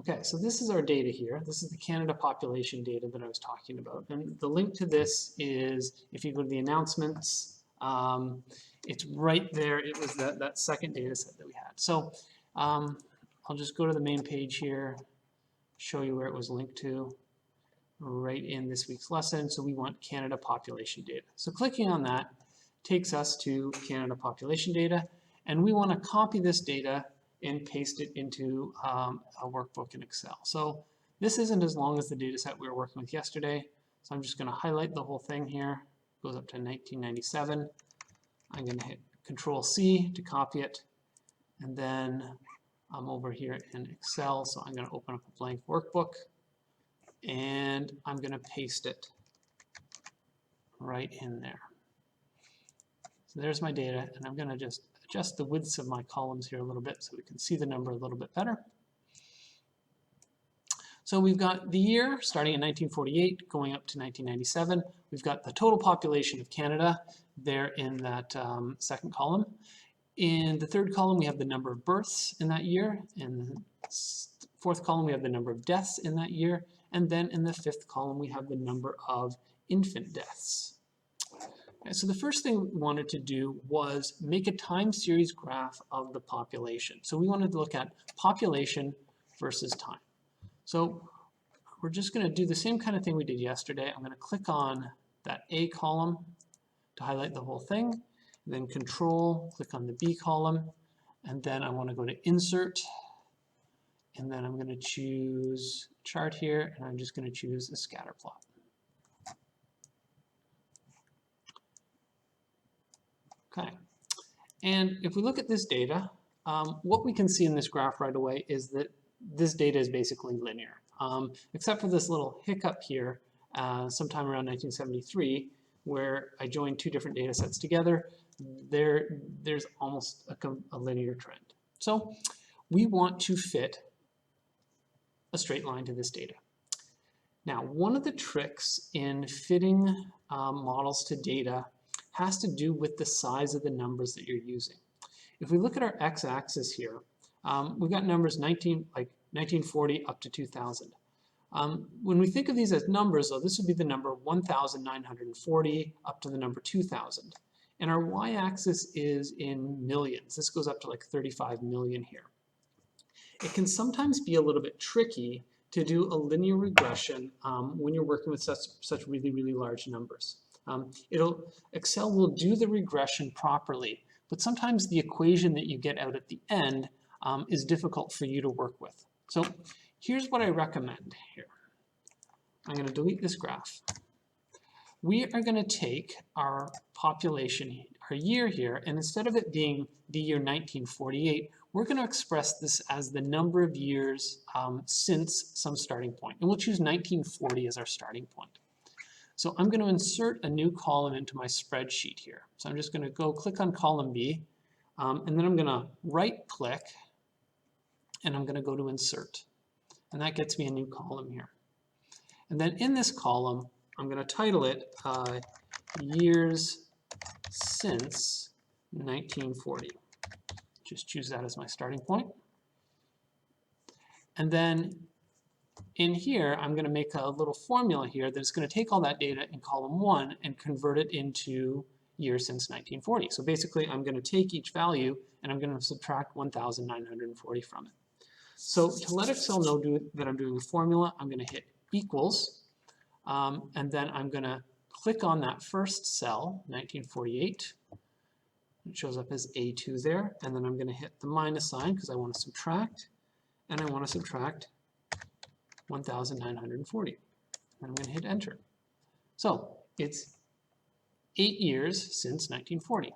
Okay, so this is our data here. This is the Canada population data that I was talking about. And the link to this is, if you go to the announcements, it's right there. It was that second data set that we had. So I'll just go to the main page here, show you where it was linked to, right in this week's lesson. So we want Canada population data. So clicking on that takes us to Canada population data. And we want to copy this data and paste it into a workbook in Excel. So this isn't as long as the data set we were working with yesterday. So I'm just going to highlight the whole thing here. It goes up to 1997. I'm going to hit Control-C to copy it. And then I'm over here in Excel, so I'm going to open up a blank workbook. And I'm going to paste it right in there. So there's my data, and I'm going to just adjust the widths of my columns here a little bit so we can see the number a little bit better. So we've got the year starting in 1948 going up to 1997. We've got the total population of Canada there in that second column. In the third column, we have the number of births in that year. In the fourth column, we have the number of deaths in that year. And then in the fifth column, we have the number of infant deaths. Okay, so the first thing we wanted to do was make a time series graph of the population. So we wanted to look at population versus time. So we're just going to do the same kind of thing we did yesterday. I'm going to click on that A column to highlight the whole thing, and then Control, click on the B column, and then I want to go to Insert, and then I'm going to choose Chart here, and I'm just going to choose a scatter plot. Okay, and if we look at this data, what we can see in this graph right away is that this data is basically linear, except for this little hiccup here sometime around 1973, where I joined two different data sets together. There's almost a linear trend. So we want to fit a straight line to this data. Now, one of the tricks in fitting models to data has to do with the size of the numbers that you're using. If we look at our x-axis here, we've got numbers 1940 up to 2000. When we think of these as numbers, though, this would be the number 1,940 up to the number 2,000. And our y-axis is in millions. This goes up to like 35 million here. It can sometimes be a little bit tricky to do a linear regression when you're working with such really, really large numbers. Excel will do the regression properly, but sometimes the equation that you get out at the end is difficult for you to work with. So here's what I recommend here. I'm going to delete this graph. We are going to take our population, our year here, and instead of it being the year 1948, we're going to express this as the number of years since some starting point. And we'll choose 1940 as our starting point. So I'm going to insert a new column into my spreadsheet here. So I'm just going to go click on column B, and then I'm going to right-click, and I'm going to go to Insert. And that gets me a new column here. And then in this column, I'm going to title it Years Since 1940. Just choose that as my starting point. And then in here, I'm going to make a little formula here that's going to take all that data in column 1 and convert it into years since 1940. So basically, I'm going to take each value and I'm going to subtract 1,940 from it. So to let Excel know that I'm doing a formula, I'm going to hit equals, and then I'm going to click on that first cell, 1948. It shows up as A2 there, and then I'm going to hit the minus sign because I want to subtract, and I want to subtract 1,940. And I'm going to hit enter. So it's 8 years since 1940.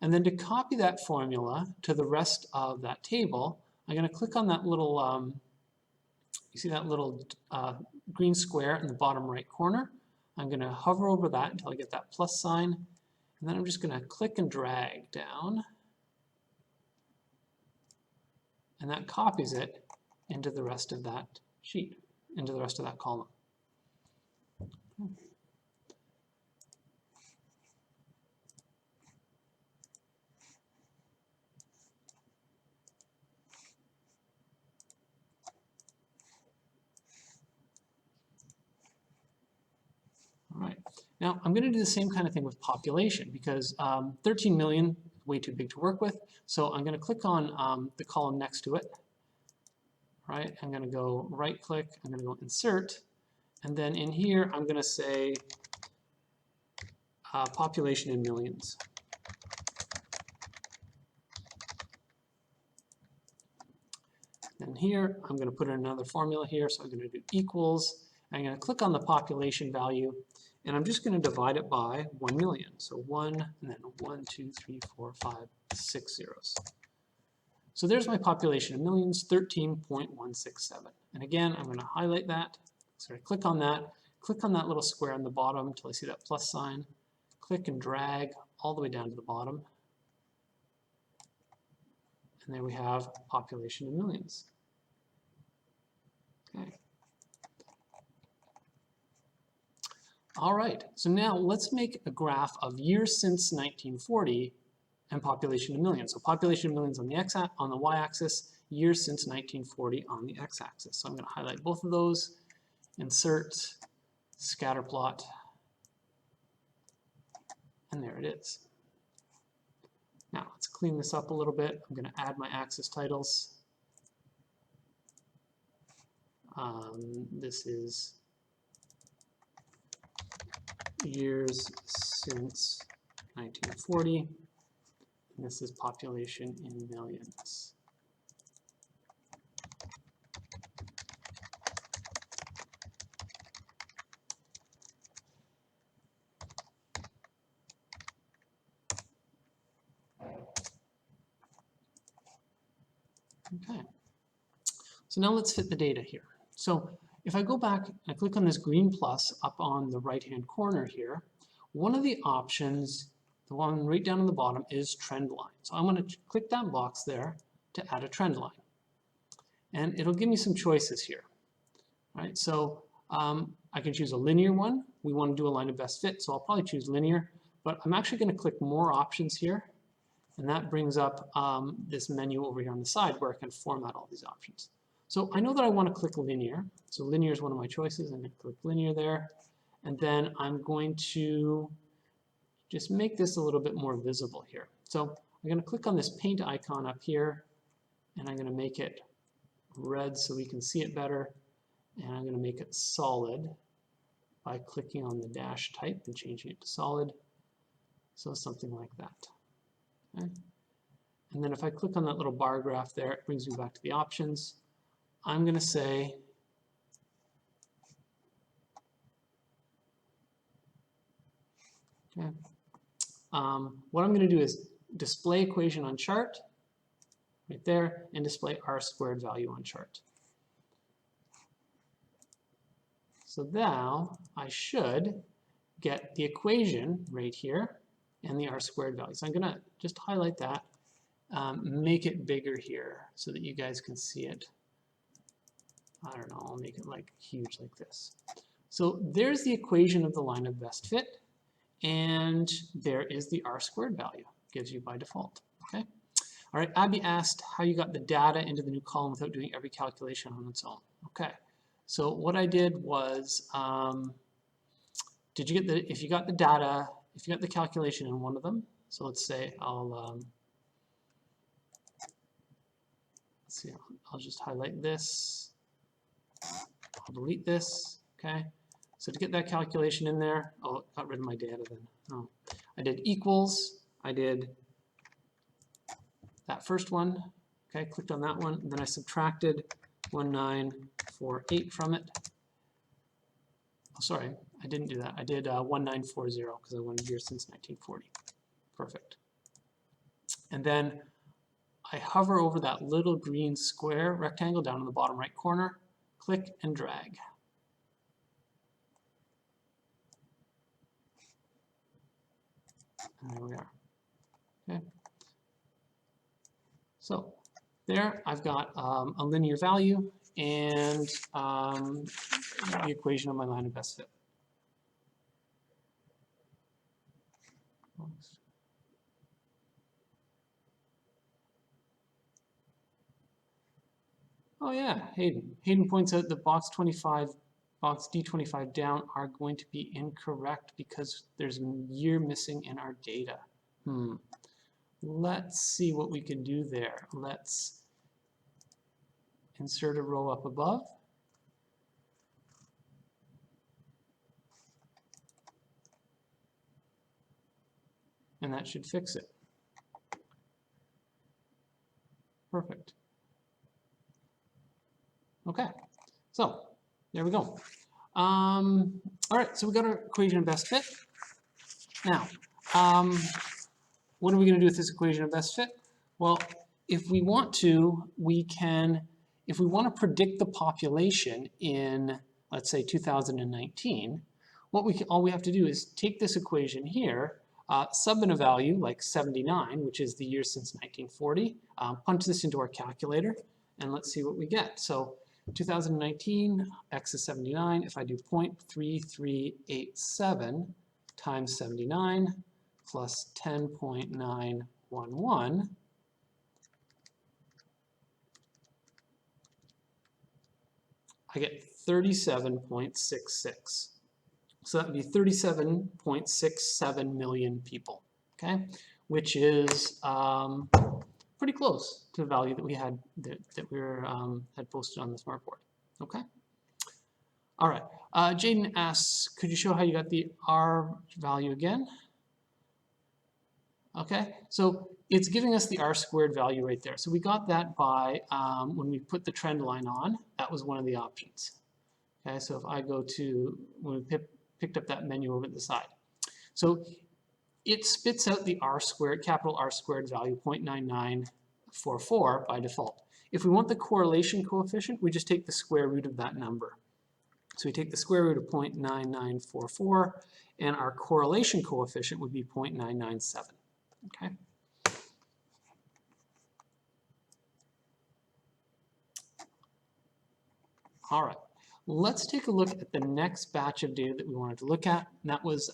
And then to copy that formula to the rest of that table, I'm going to click on that little, you see that little green square in the bottom right corner. I'm going to hover over that until I get that plus sign. And then I'm just going to click and drag down. And that copies it into the rest of that sheet, into the rest of that column. Now, I'm going to do the same kind of thing with population because 13 million is way too big to work with. So I'm going to click on the column next to it. Right? I'm going to go right click, I'm going to go insert, and then in here I'm going to say population in millions. And here I'm going to put in another formula here, so I'm going to do equals. I'm going to click on the population value, and I'm just going to divide it by 1 million. So 1, and then 1, 2, 3, 4, 5, 6 zeros. So there's my population in millions, 13.167. And again, I'm going to highlight that. So I click on that little square on the bottom until I see that plus sign. Click and drag all the way down to the bottom. And there we have population in millions. Okay. All right, so now let's make a graph of years since 1940 and population in millions. So population in millions on the y-axis, years since 1940 on the x-axis. So I'm going to highlight both of those, insert, scatter plot, and there it is. Now let's clean this up a little bit. I'm going to add my axis titles. This is years since 1940, and this is population in millions. Okay, so now let's fit the data here. So if I go back and I click on this green plus up on the right-hand corner here, one of the options, the one right down on the bottom, is trend line. So I'm going to click that box there to add a trend line. And it'll give me some choices here. Right? So I can choose a linear one. We want to do a line of best fit, so I'll probably choose linear. But I'm actually going to click more options here. And that brings up this menu over here on the side where I can format all these options. So I know that I want to click linear. So linear is one of my choices. I'm going to click linear there. And then I'm going to just make this a little bit more visible here. So I'm going to click on this paint icon up here. And I'm going to make it red so we can see it better. And I'm going to make it solid by clicking on the dash type and changing it to solid. So something like that. Okay. And then if I click on that little bar graph there, it brings me back to the options. I'm going to say okay. What I'm going to do is display equation on chart right there and display R squared value on chart. So now I should get the equation right here and the R squared value. So I'm going to just highlight that, make it bigger here so that you guys can see it. I don't know, I'll make it like huge like this. So there's the equation of the line of best fit, and there is the R squared value, gives you by default. Okay. All right, Abby asked how you got the data into the new column without doing every calculation on its own. Okay. So what I did was, if you got the data, if you got the calculation in one of them, so let's say let's see, I'll just highlight this, I'll delete this, okay? So to get that calculation in there, oh, it got rid of my data then. Oh, I did equals, I did that first one, okay, clicked on that one, and then I subtracted 1948 from it. Oh, sorry, I didn't do that. I did 1940 because I wanted years since 1940. Perfect. And then I hover over that little green square rectangle down in the bottom right corner, click and drag. And there we are. Okay. So there I've got a linear value and the equation of my line of best fit. Oh yeah, Hayden. Hayden points out that box 25 box D25 down are going to be incorrect because there's a year missing in our data. Let's see what we can do there. Let's insert a row up above. And that should fix it. Perfect. Okay, so there we go. All right, so we got our equation of best fit. Now, what are we going to do with this equation of best fit? Well, if we want to, we can, if we want to predict the population in, let's say, 2019, all we have to do is take this equation here, sub in a value like 79, which is the year since 1940, punch this into our calculator, and let's see what we get. So 2019, x is 79. If I do 0.3387 times 79 plus 10.911, I get 37.66. So that would be 37.67 million people, okay? Which is pretty close to the value that we had that we had posted on the smartboard, okay? All right, Jaden asks, could you show how you got the R value again? Okay, so it's giving us the R squared value right there. So we got that by, when we put the trend line on, that was one of the options. Okay, so if I go to, when we picked up that menu over at the side. So it spits out the R squared, capital R squared value, 0.9944 by default. If we want the correlation coefficient, we just take the square root of that number. So we take the square root of 0.9944, and our correlation coefficient would be 0.997. Okay. All right. Let's take a look at the next batch of data that we wanted to look at, and that was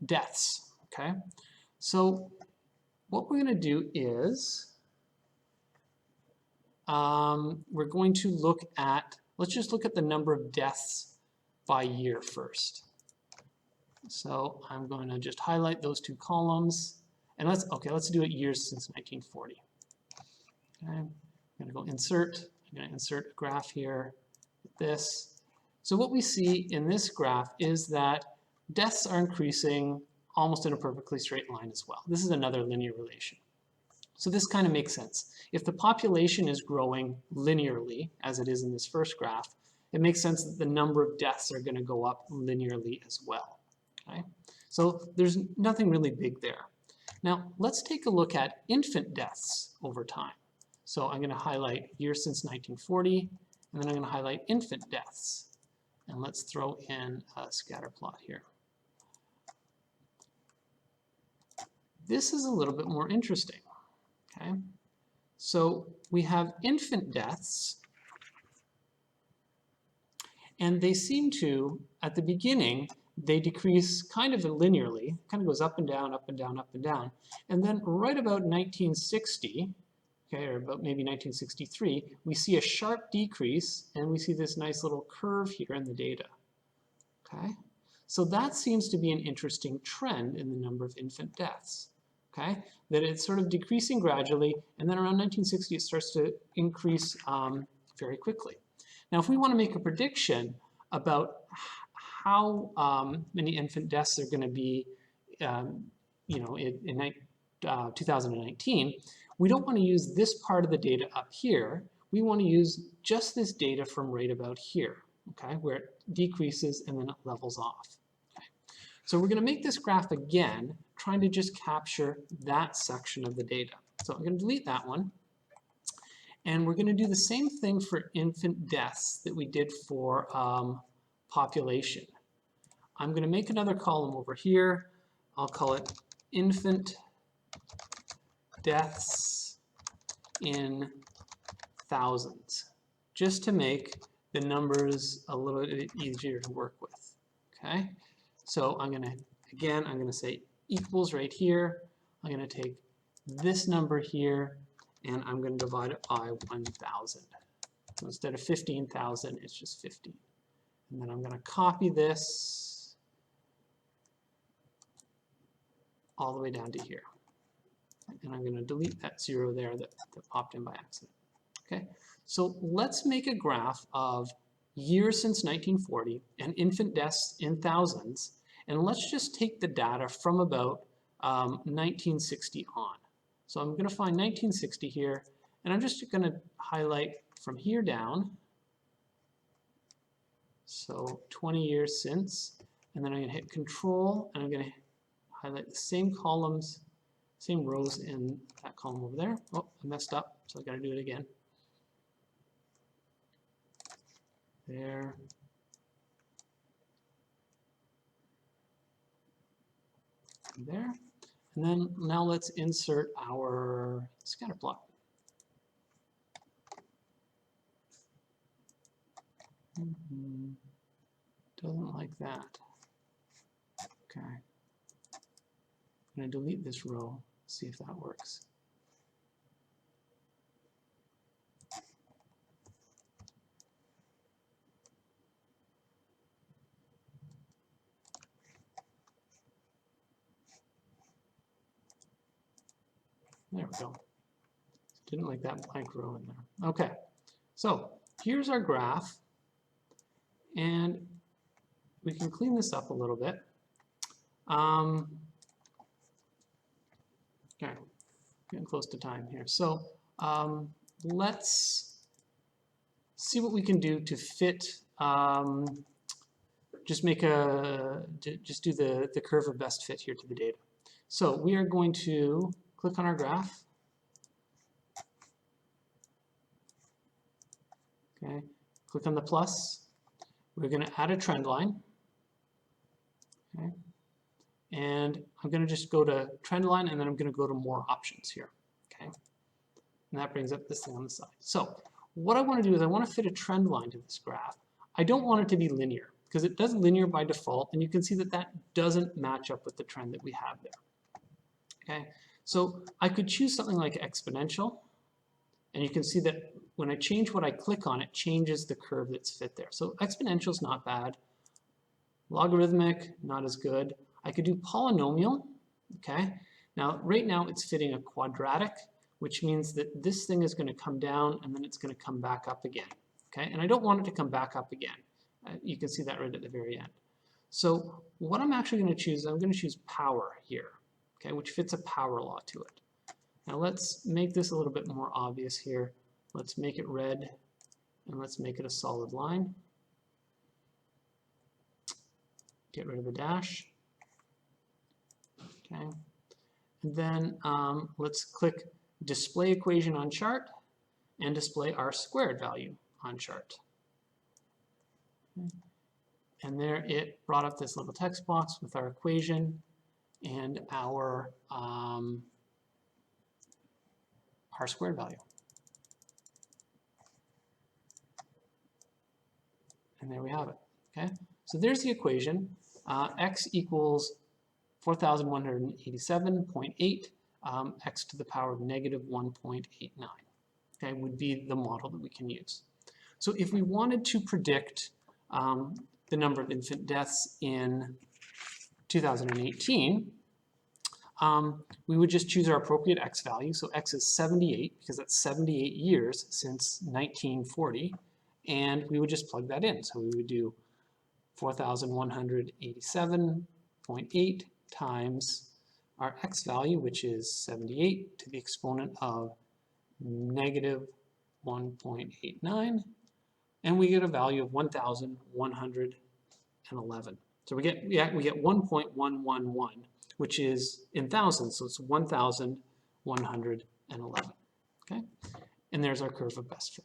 deaths. Okay. So what we're going to do is we're going to look at, let's just look at the number of deaths by year first. So I'm going to just highlight those two columns. And let's do it years since 1940. Okay, I'm going to go insert. I'm going to insert a graph here with this. So what we see in this graph is that deaths are increasing almost in a perfectly straight line as well. This is another linear relation. So this kind of makes sense. If the population is growing linearly, as it is in this first graph, it makes sense that the number of deaths are going to go up linearly as well. Okay? So there's nothing really big there. Now, let's take a look at infant deaths over time. So I'm going to highlight years since 1940, and then I'm going to highlight infant deaths. And let's throw in a scatter plot here. This is a little bit more interesting. Okay? So we have infant deaths, and they seem to, at the beginning, they decrease kind of linearly, kind of goes up and down, up and down, up and down. And then right about 1960, okay, or about maybe 1963, we see a sharp decrease, and we see this nice little curve here in the data. Okay, so that seems to be an interesting trend in the number of infant deaths. Okay, that it's sort of decreasing gradually, and then around 1960 it starts to increase very quickly. Now, if we want to make a prediction about how many infant deaths are going to be, in 2019, we don't want to use this part of the data up here. We want to use just this data from right about here, okay, where it decreases and then it levels off. Okay. So we're going to make this graph again, trying to just capture that section of the data. So I'm going to delete that one. And we're going to do the same thing for infant deaths that we did for population. I'm going to make another column over here. I'll call it infant deaths in thousands, just to make the numbers a little bit easier to work with. Okay, so I'm going to say equals right here. I'm going to take this number here, and I'm going to divide it by 1,000. So instead of 15,000, it's just 15. And then I'm going to copy this all the way down to here. And I'm going to delete that 0 there that popped in by accident. Okay, so let's make a graph of years since 1940 and infant deaths in thousands, and let's just take the data from about 1960 on. So I'm going to find 1960 here, and I'm just going to highlight from here down, so 20 years since, and then I'm going to hit Control, and I'm going to highlight the same columns, same rows in that column over there. Oh, I messed up, so I got to do it again. There. There. And then now let's insert our scatter plot. Doesn't like that. Okay. I'm going to delete this row, see if that works. There we go. Didn't like that blank row in there. Okay, so here's our graph, and we can clean this up a little bit. Okay, getting close to time here. So let's see what we can do to fit. Just do the curve of best fit here to the data. So we are going to click on our graph. Okay, click on the plus. We're going to add a trend line. Okay, and I'm going to just go to trend line, and then I'm going to go to more options here. Okay, and that brings up this thing on the side. So what I want to do is I want to fit a trend line to this graph. I don't want it to be linear because it does linear by default, and you can see that that doesn't match up with the trend that we have there. Okay, so I could choose something like exponential, and you can see that when I change what I click on, it changes the curve that's fit there. So exponential is not bad. Logarithmic, not as good. I could do polynomial, okay? Now, right now it's fitting a quadratic, which means that this thing is going to come down and then it's going to come back up again, okay? And I don't want it to come back up again. You can see that right at the very end. So what I'm actually going to choose, I'm going to choose power here, okay, which fits a power law to it. Now let's make this a little bit more obvious here. Let's make it red, and let's make it a solid line. Get rid of the dash. Okay, and then let's click Display Equation on Chart and display our squared value on chart. Okay. And there it brought up this little text box with our equation and our squared value. And there we have it. Okay, so there's the equation. X equals 4,187.8, x to the power of negative 1.89. Okay, would be the model that we can use. So if we wanted to predict the number of infant deaths in 2018, we would just choose our appropriate x value. So x is 78 because that's 78 years since 1940, and we would just plug that in. So we would do 4,187.8 times our x value, which is 78 to the exponent of negative 1.89, and we get a value of 1,111. So we get 1.111, which is in thousands, so it's 1,111. Okay, and there's our curve of best fit.